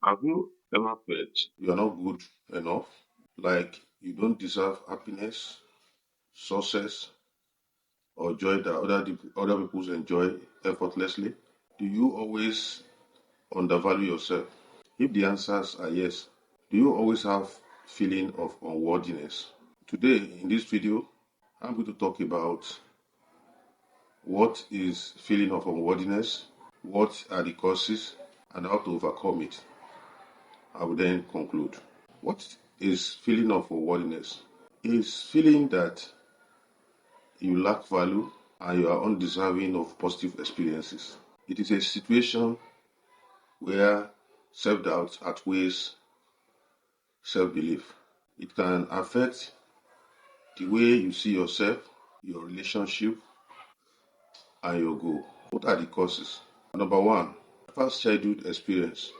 Have you ever felt you are not good enough? Like you don't deserve happiness, success, or joy that other people enjoy effortlessly? Do you always undervalue yourself? If the answers are yes, do you always have feeling of unworthiness? Today in this video, I'm going to talk about what is feeling of unworthiness, what are the causes, and how to overcome it. I will then conclude. What is feeling of unworthiness? Is feeling that you lack value and you are undeserving of positive experiences. It is a situation where self-doubt outweighs self-belief. It can affect the way you see yourself, your relationship, and your goal. What are the causes? Number one, past childhood experience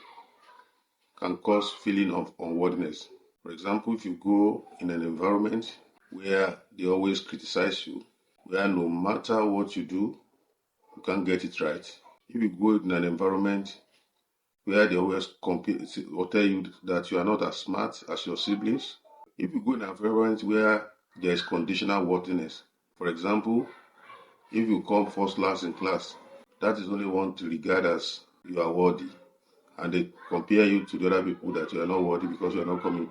can cause feeling of unworthiness. For example, if you go in an environment where they always criticize you, where no matter what you do, you can't get it right. If you go in an environment where they always compete or tell you that you are not as smart as your siblings, if you go in an environment where there is conditional worthiness, for example, if you come first class in class, that is only one to regard as you are worthy, and they compare you to the other people that you are not worthy because you are not coming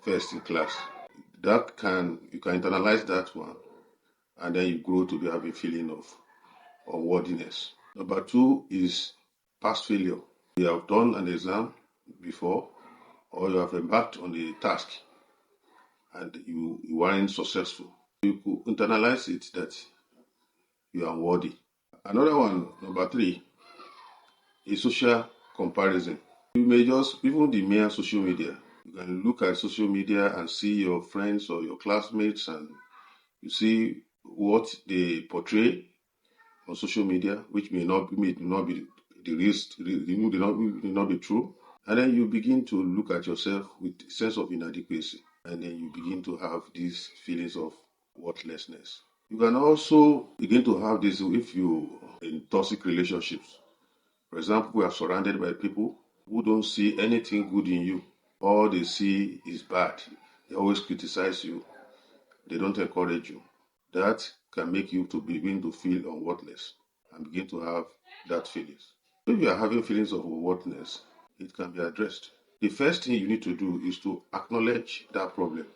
first in class. You can internalize that one, and then you grow to have a feeling of unworthiness. Number two is past failure. You have done an exam before, or you have embarked on a task and you weren't successful. You could internalize it that you are unworthy. Another one, number three, is social comparison. You may just, even the mere social media, you can look at social media and see your friends or your classmates and you see what they portray on social media, which may not be the risk, may not be true. And then you begin to look at yourself with a sense of inadequacy. And then you begin to have these feelings of worthlessness. You can also begin to have this if you in toxic relationships. For example, we are surrounded by people who don't see anything good in you. All they see is bad. They always criticize you. They don't encourage you. That can make you to begin to feel unworthless and begin to have that feelings. If you are having feelings of unworthiness, it can be addressed. The first thing you need to do is to acknowledge that problem,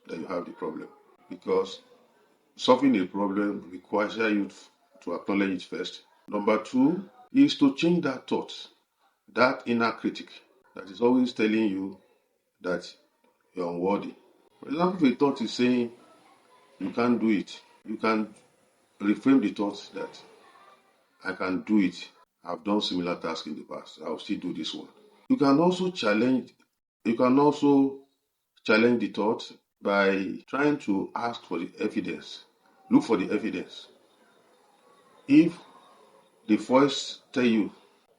that you have the problem. Because solving a problem requires you to acknowledge it first. Number two is to change that thought, that inner critic that is always telling you that you're unworthy. For example, if a thought is saying you can't do it, you can reframe the thought that I can do it. I've done similar tasks in the past. I'll still do this one. You can also challenge the thought by trying to ask for the evidence. Look for the evidence. If the voice tell you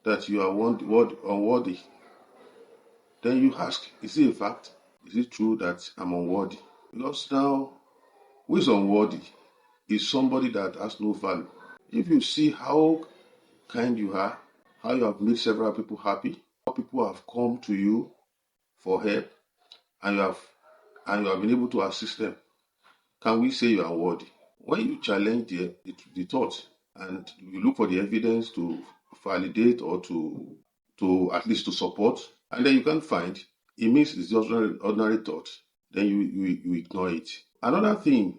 that you are unworthy, then you ask, is it a fact? Is it true that I'm unworthy? Because now, who is unworthy is somebody that has no value. If you see how kind you are, how you have made several people happy, how people have come to you for help, and you have been able to assist them, can we say you are unworthy? When you challenge the thought and you look for the evidence to validate or to at least to support, and then you can't find, it means it's just ordinary thought, then you ignore it. Another thing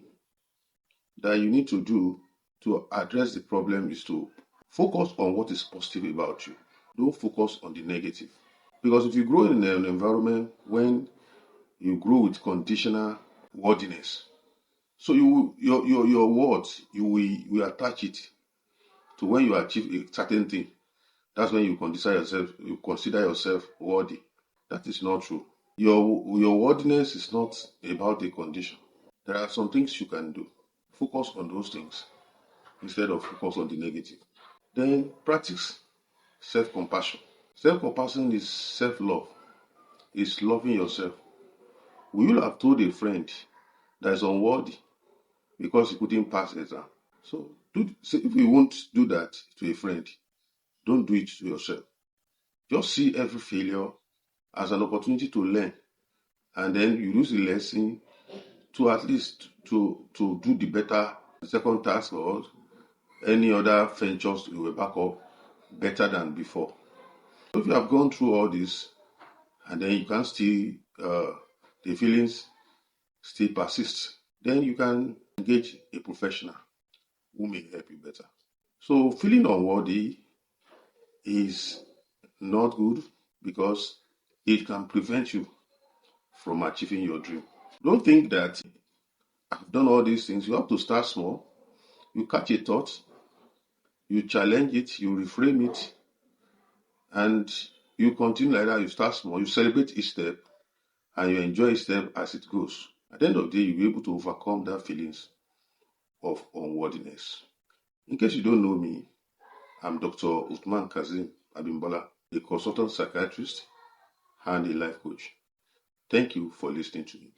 that you need to do to address the problem is to focus on what is positive about you. Don't focus on the negative. Because if you grow in an environment when you grow with conditional worthiness, so your words, you will attach it to when you achieve a certain thing. That's when you consider yourself worthy. That is not true. Your worthiness is not about the condition. There are some things you can do. Focus on those things instead of focus on the negative. Then practice self-compassion. Self-compassion is self-love. It's loving yourself. Will you have told a friend that is unworthy because he couldn't pass exam? So if you won't do that to a friend, don't do it to yourself. Just see every failure as an opportunity to learn, and then you use the lesson to at least to do the better second task or any other ventures you will back up better than before. So if you have gone through all this and then you can still the feelings still persist, then you can engage a professional who may help you better. So feeling unworthy is not good because it can prevent you from achieving your dream. Don't think that I've done all these things. You have to start small. You catch a thought, you challenge it, you reframe it, and you continue like that. You start small, you celebrate each step, and you enjoy each step as it goes. At the end of the day, you'll be able to overcome that feelings of unworthiness. In case you don't know me, I'm Dr. Uthman Kazim Abimbola, a consultant psychiatrist and a life coach. Thank you for listening to me.